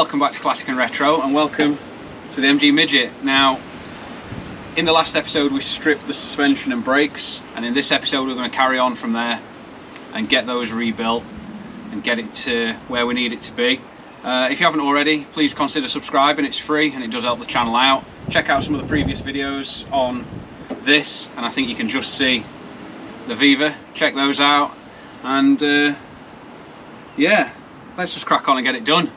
welcome back to Classic and Retro, and welcome to the MG Midget. Now, in the last episode we stripped the suspension and brakes, and in this episode we're going to carry on from there and get those rebuilt and get it to where we need it to be. If you haven't already, please consider subscribing. It's free and it does help the channel out. Check out some of the previous videos on this, and I think you can just see the Viva. Check those out, and yeah, let's just crack on and get it done.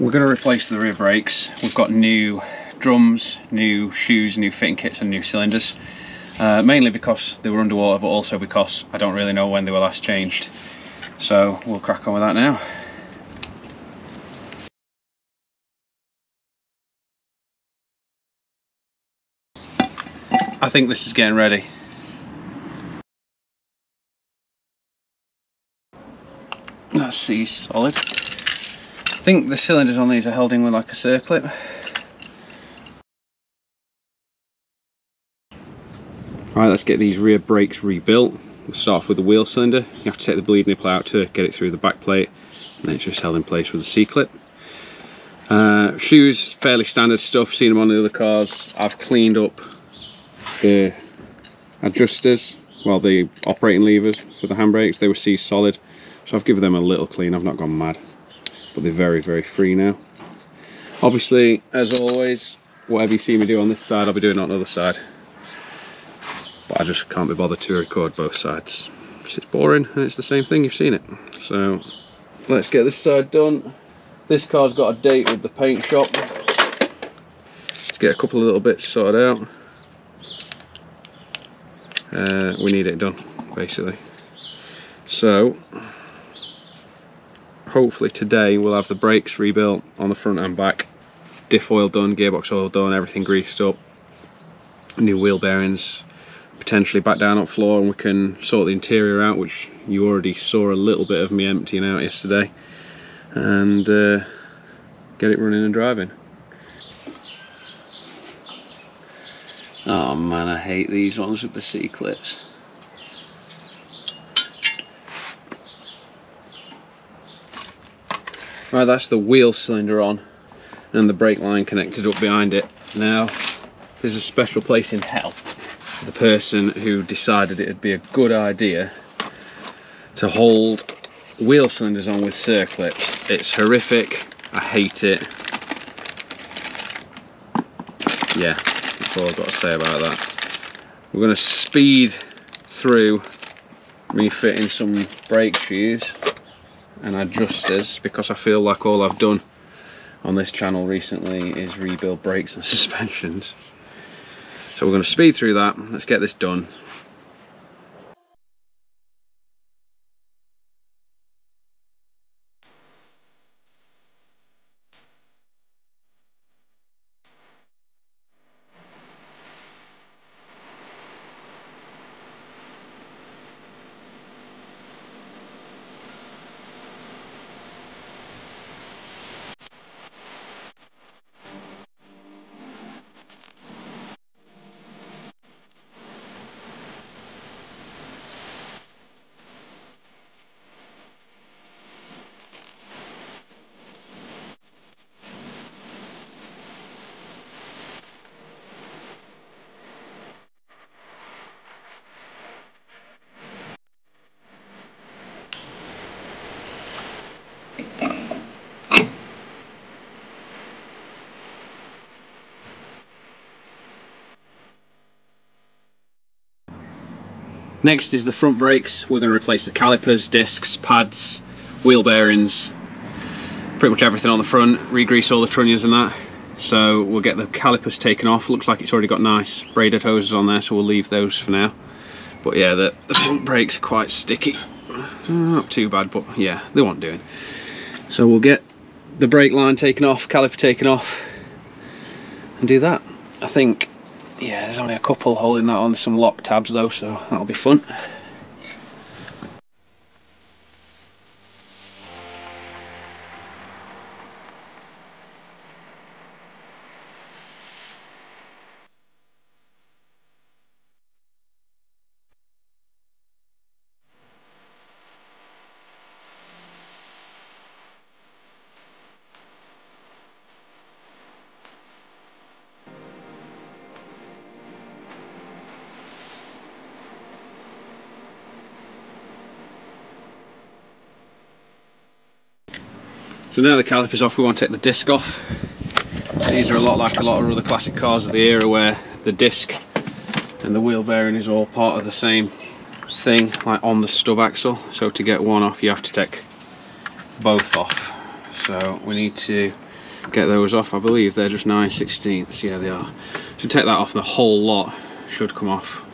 We're going to replace the rear brakes. We've got new drums, new shoes, new fitting kits and new cylinders. Mainly because they were underwater, but also because I don't really know when they were last changed. So we'll crack on with that now. I think this is getting ready. That's C solid. I think the cylinders on these are held in with like a circlip. Right, let's get these rear brakes rebuilt. We'll start off with the wheel cylinder. You have to take the bleed nipple out to get it through the back plate, and then it's just held in place with a C-clip. Shoes, fairly standard stuff, seen them on the other cars. I've cleaned up the adjusters, well, the operating levers for the handbrakes. They were C solid, so I've given them a little clean. I've not gone mad, but they're very, very free now. Obviously, as always, whatever you see me do on this side, I'll be doing on the other side. But I just can't be bothered to record both sides. It's boring and it's the same thing, you've seen it. So let's get this side done. This car's got a date with the paint shop. Let's get a couple of little bits sorted out. We need it done, basically. So hopefully today we'll have the brakes rebuilt on the front and back, diff oil done, gearbox oil done, everything greased up, new wheel bearings, potentially back down on floor, and we can sort the interior out, which you already saw a little bit of me emptying out yesterday, and get it running and driving. Oh man, I hate these ones with the C-clips. Right, that's the wheel cylinder on and the brake line connected up behind it. Now, there's a special place in hell for the person who decided it would be a good idea to hold wheel cylinders on with circlips. It's horrific, I hate it. Yeah, that's all I've got to say about that. We're going to speed through refitting some brake shoes and adjusters, because I feel like all I've done on this channel recently is rebuild brakes and suspensions. So we're going to speed through that. Let's get this done. Next is the front brakes. We're going to replace the calipers, discs, pads, wheel bearings, pretty much everything on the front, re-grease all the trunnions and that. So we'll get the calipers taken off. Looks like it's already got nice braided hoses on there, so we'll leave those for now. But yeah, the front brakes are quite sticky. Not too bad, but yeah, they want doing. So we'll get the brake line taken off, caliper taken off, and do that. I think, yeah, there's only a couple holding that on, some lock tabs though, so that'll be fun. So now the caliper's off, we want to take the disc off. These are a lot like a lot of other classic cars of the era where the disc and the wheel bearing is all part of the same thing, like on the stub axle. So to get one off you have to take both off. So we need to get those off. I believe they're just 9/16. Yeah, they are. So take that off, the whole lot should come off.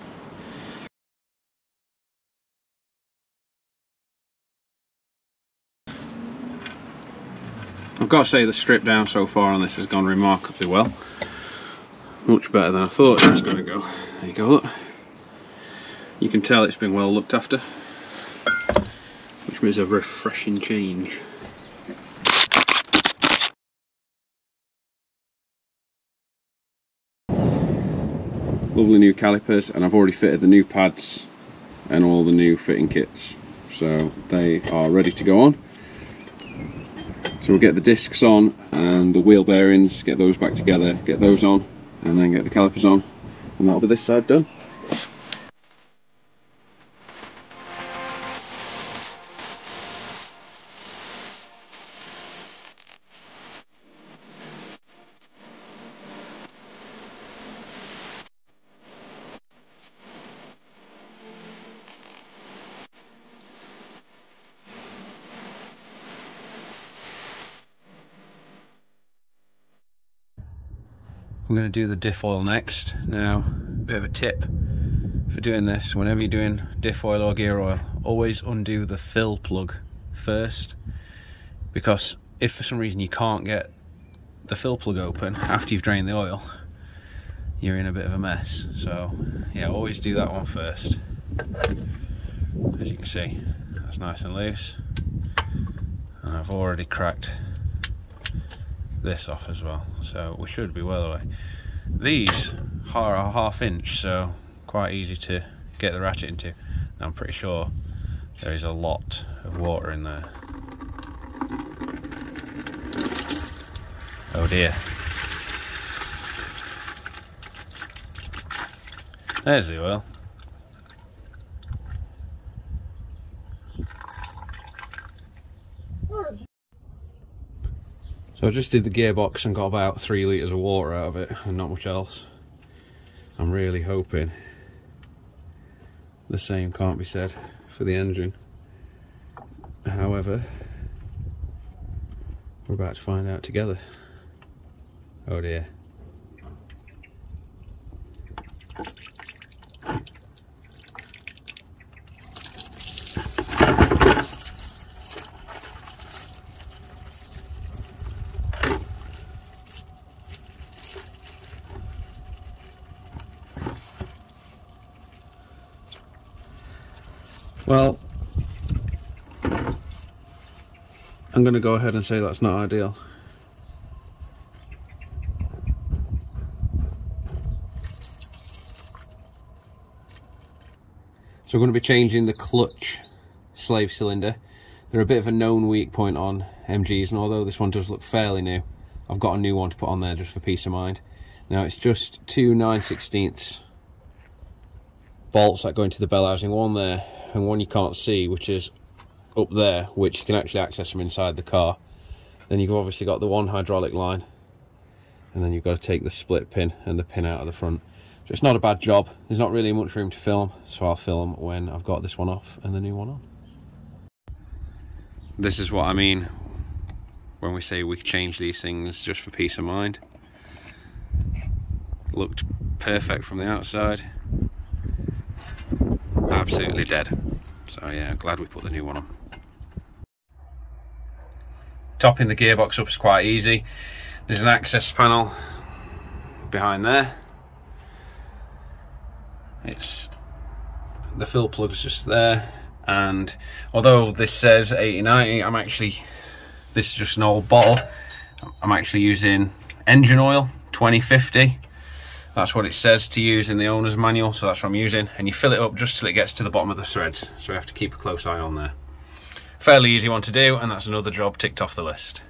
I've got to say the strip down so far on this has gone remarkably well. Much better than I thought it was going to go. There you go, look. You can tell it's been well looked after, which means a refreshing change. Lovely new calipers, and I've already fitted the new pads and all the new fitting kits, so they are ready to go on. So we'll get the discs on and the wheel bearings, get those back together, get those on, and then get the calipers on, and that'll be this side done. I'm going to do the diff oil next. Now, a bit of a tip for doing this: whenever you're doing diff oil or gear oil, always undo the fill plug first, because if for some reason you can't get the fill plug open after you've drained the oil, you're in a bit of a mess. So yeah, always do that one first. As you can see, that's nice and loose, and I've already cracked this off as well, so we should be well away. These are a 1/2 inch, so quite easy to get the ratchet into. Now, I'm pretty sure there is a lot of water in there. Oh dear. There's the oil. So I just did the gearbox and got about 3 litres of water out of it and not much else. I'm really hoping the same can't be said for the engine. However, we're about to find out together. Oh dear. Well, I'm going to go ahead and say that's not ideal. So we're going to be changing the clutch slave cylinder. They're a bit of a known weak point on MGs, and although this one does look fairly new, I've got a new one to put on there just for peace of mind. Now, it's just 2 9/16 bolts that go into the bell housing, one there and one you can't see, which is up there, which you can actually access from inside the car. Then you've obviously got the one hydraulic line, and then you've got to take the split pin and the pin out of the front. So it's not a bad job. There's not really much room to film, so I'll film when I've got this one off and the new one on. This is what I mean when we say we change these things just for peace of mind. Looked perfect from the outside. Absolutely dead. So yeah, glad we put the new one on. Topping the gearbox up is quite easy. There's an access panel behind there. It's the fill plug's just there, and although this says 80/90, this is just an old bottle. I'm actually using engine oil 2050. That's what it says to use in the owner's manual, so that's what I'm using. And you fill it up just till it gets to the bottom of the threads, so we have to keep a close eye on there. Fairly easy one to do, and that's another job ticked off the list.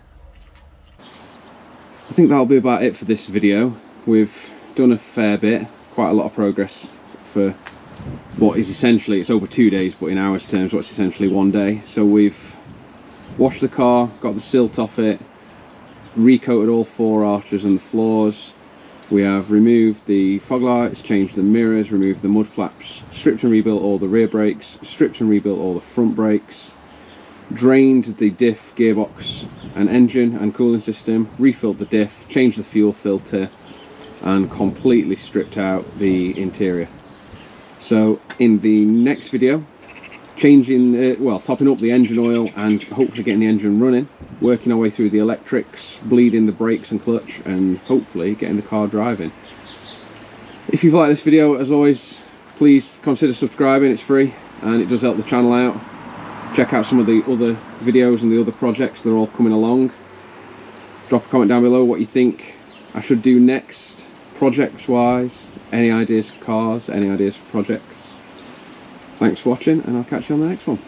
I think that'll be about it for this video. We've done a fair bit, quite a lot of progress for what is essentially, it's over 2 days, but in hours terms, what's essentially 1 day. So we've Washed the car, got the silt off it, recoated all 4 arches and the floors. We have removed the fog lights, changed the mirrors, removed the mud flaps, stripped and rebuilt all the rear brakes, stripped and rebuilt all the front brakes, drained the diff, gearbox and engine and cooling system, refilled the diff, changed the fuel filter and completely stripped out the interior. So in the next video, changing, well, topping up the engine oil and hopefully getting the engine running, working our way through the electrics, bleeding the brakes and clutch, and hopefully getting the car driving. If you've liked this video, as always, please consider subscribing. It's free and it does help the channel out. Check out some of the other videos and the other projects that are all coming along. Drop a comment down below what you think I should do next, projects wise, any ideas for cars, any ideas for projects. Thanks for watching, and I'll catch you on the next one.